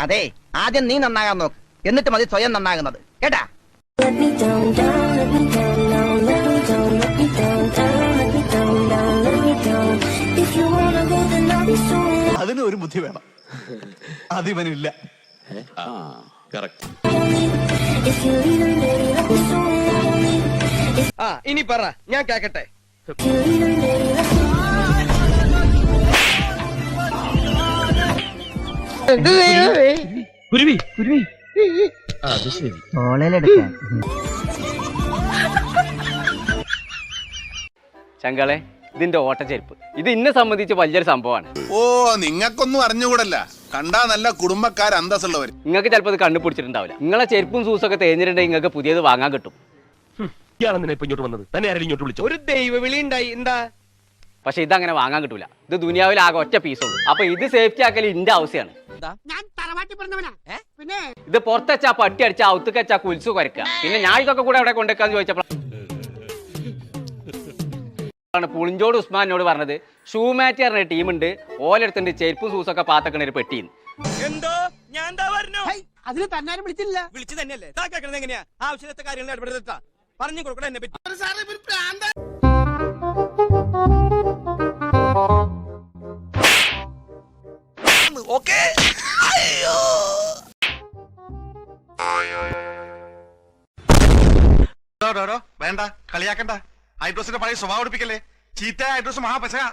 അതെ, ആദ്യം നീ നന്നാകാൻ നോക്ക്, എന്നിട്ട് മതി സ്വയം നന്നാകുന്നത്, കേട്ടാ? അതിന് ഒരു ബുദ്ധി വേണം, അതിവനില്ല. ഇനി പറ, ഞാൻ കേക്കട്ടെ. കുരുവി കുരുവി അത് ശരി. ശങ്കളെ, ഇതിന്റെ ഓട്ടച്ചെരുപ്പ് ഇത് ഇന്നെ സംബന്ധിച്ച് വലിയൊരു സംഭവമാണ്. ഓ, നിങ്ങൾക്കൊന്നും അറിഞ്ഞുകൂടല്ല, കണ്ടാ നല്ല കുടുംബക്കാർ അന്തസ്സുള്ളവർ. നിങ്ങൾക്ക് ചിലപ്പോൾ ഇത് കണ്ടുപിടിച്ചിട്ടുണ്ടാവില്ല. നിങ്ങളെ ചെരുപ്പും സൂസൊക്കെ തേഞ്ഞിട്ടുണ്ടെങ്കിൽ നിങ്ങൾക്ക് പുതിയത് വാങ്ങാൻ കിട്ടും. ഇയാളെന്തിനാ ഇപ്പൊ ഇങ്ങോട്ട് വന്നത്? തന്നെ ആരെങ്കിലും ഇങ്ങോട്ട് വിളിച്ചു? ഒരു ദൈവ വിളി ഉണ്ടായി, എന്താ? പക്ഷെ ഇതങ്ങനെ വാങ്ങാൻ കിട്ടൂല. ഇത് ദുനിയാവിൽ ആകെ ഒറ്റ പീസുള്ളൂ. അപ്പൊ ഇത് സേഫ്റ്റി ആക്കൽ ഇന്റെ ആവശ്യമാണ്. ഇത് പുറത്തച്ചാ പട്ടി അടിച്ചാ ഔത്തുക്കച്ചാ കുൽസു കുരക്കുക. പിന്നെ ഞാൻ ഇതൊക്കെ കൂടെ എവിടെ കൊണ്ടുവെക്കാന്ന് ചോദിച്ചപ്പോഴാണ് പുളിഞ്ചോട് ഉസ്മാനോട് പറഞ്ഞത് ഷൂ മാറ്റ് പറഞ്ഞ ടീമുണ്ട്, ഓലെടുത്തുണ്ട് ചെരുപ്പും സൂസൊക്കെ പാത്തക്കണ ഒരു പെട്ടിന്ന്. എന്തോ ഞാൻ എന്താ പറഞ്ഞു? അതിന് തന്നാരും വിളിച്ചില്ല. വിളിച്ചു തന്നെയല്ലേ താക്കുന്നത്? എങ്ങനെയാ ആവശ്യത്തെ കാര്യങ്ങൾ ഇടപെടുത്താ പറഞ്ഞു കൊടുക്കണം എന്നെ പറ്റി. വേണ്ട, കളിയാക്കണ്ട. ഐഡ്രോസിന്റെ പഴയ സ്വഭാവം എടുപ്പിക്കല്ലേ. ചീത്ത ഐഡ്രോസ് മഹാപശക.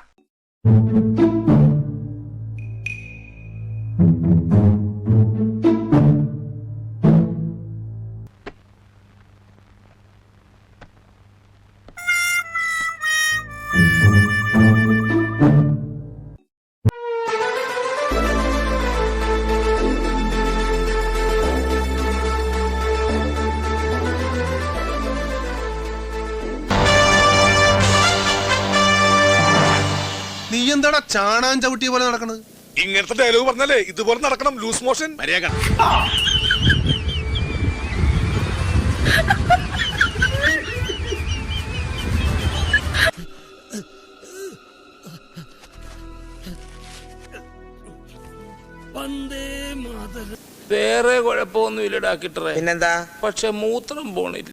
നീ എന്താടാ ചാണാൻ ചവിട്ടിയ പോലെ നടക്കണത്? ഇങ്ങനത്തെ ഡയലോഗ് പറഞ്ഞാലേ ഇതുപോലെ നടക്കണം. ലൂസ് മോഷൻ മര്യാദ. വേറെ കുഴപ്പമൊന്നും ഇല്ലടാ കിട്ടറേ. പിന്നെന്താ? പക്ഷെ മൂത്രം പോണില്ല.